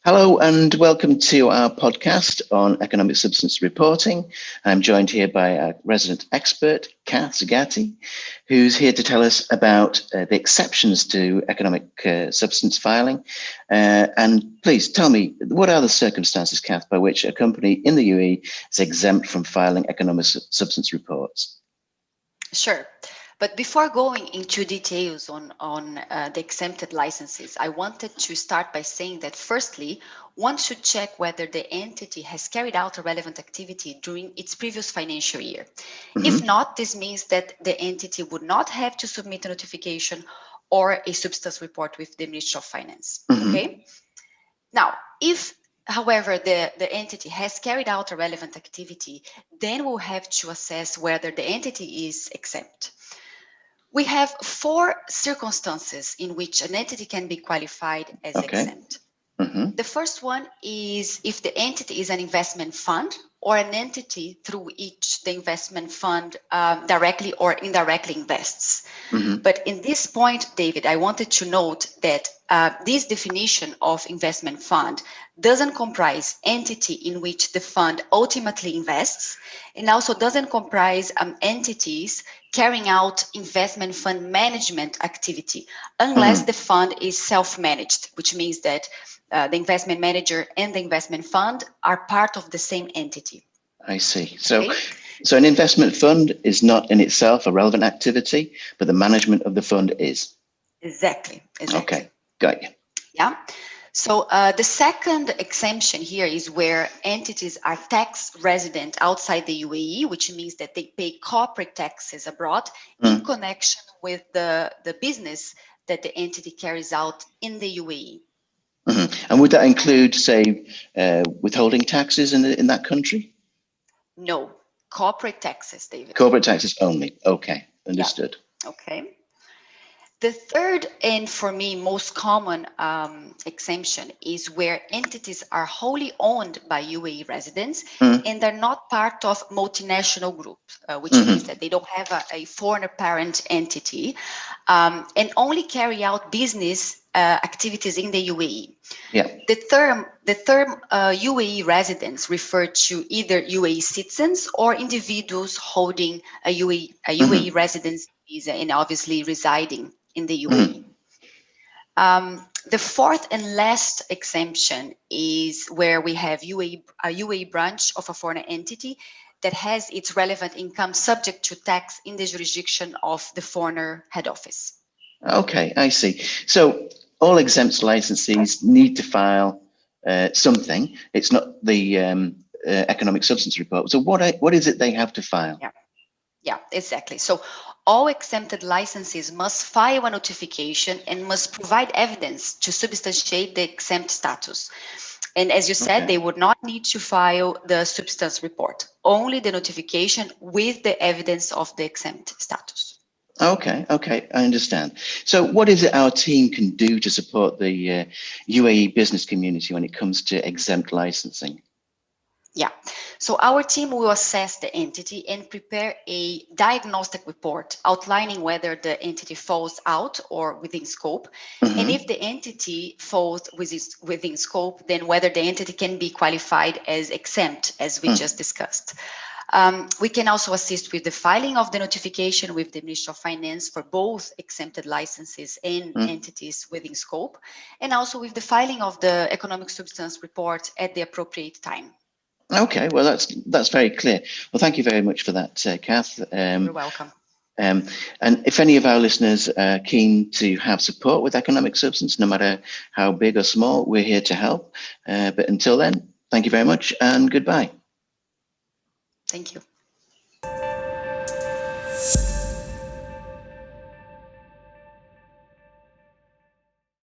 Hello and welcome to our podcast on economic substance reporting. I'm joined here by our resident expert, Kath Zagatti, who's here to tell us about the exceptions to economic substance filing. And please tell me, what are the circumstances, Kath, by which a company in the UAE is exempt from filing economic substance reports? Sure. But before going into details on the exempted licenses, I wanted to start by saying that firstly, one should check whether the entity has carried out a relevant activity during its previous financial year. If not, this means that the entity would not have to submit a notification or a substance report with the Ministry of Finance. Okay. Now, if however, the entity has carried out a relevant activity, then we'll have to assess whether the entity is exempt. We have four circumstances in which an entity can be qualified as exempt. The first one is if the entity is an investment fund or an entity through which the investment fund directly or indirectly invests. But in this point, David, I wanted to note that this definition of investment fund doesn't comprise entity in which the fund ultimately invests, and also doesn't comprise entities carrying out investment fund management activity, unless the fund is self-managed, which means that the investment manager and the investment fund are part of the same entity. I see. So an investment fund is not in itself a relevant activity, but the management of the fund is. Exactly. Okay, got you. Yeah. So the second exemption here is where entities are tax resident outside the UAE, which means that they pay corporate taxes abroad in connection with the business that the entity carries out in the UAE. And would that include, say, withholding taxes in that country? No, corporate taxes, David. Corporate taxes only. Okay, understood. Yeah. Okay. The third, and for me most common exemption, is where entities are wholly owned by UAE residents and they're not part of multinational groups, which means that they don't have a foreign parent entity and only carry out business activities in the UAE. Yeah. The term UAE residents refer to either UAE citizens or individuals holding a UAE residence visa and obviously residing in the UAE. The fourth and last exemption is where we have a UAE branch of a foreign entity that has its relevant income subject to tax in the jurisdiction of the foreigner head office. Okay, I see. So all exempt licensees need to file something. It's not the economic substance report. So what is it they have to file? Yeah, exactly. So all exempted licenses must file a notification and must provide evidence to substantiate the exempt status. And as you said, they would not need to file the substance report, only the notification with the evidence of the exempt status. Okay, I understand. So what is it our team can do to support the UAE business community when it comes to exempt licensing? Yeah, so our team will assess the entity and prepare a diagnostic report outlining whether the entity falls out or within scope. And if the entity falls within scope, then whether the entity can be qualified as exempt, as we just discussed. We can also assist with the filing of the notification with the Ministry of Finance for both exempted licenses and entities within scope, and also with the filing of the economic substance report at the appropriate time. Okay, well, that's very clear. Well, thank you very much for that, Kath. You're welcome. And if any of our listeners are keen to have support with economic substance, no matter how big or small, we're here to help. But until then, thank you very much and goodbye. Thank you.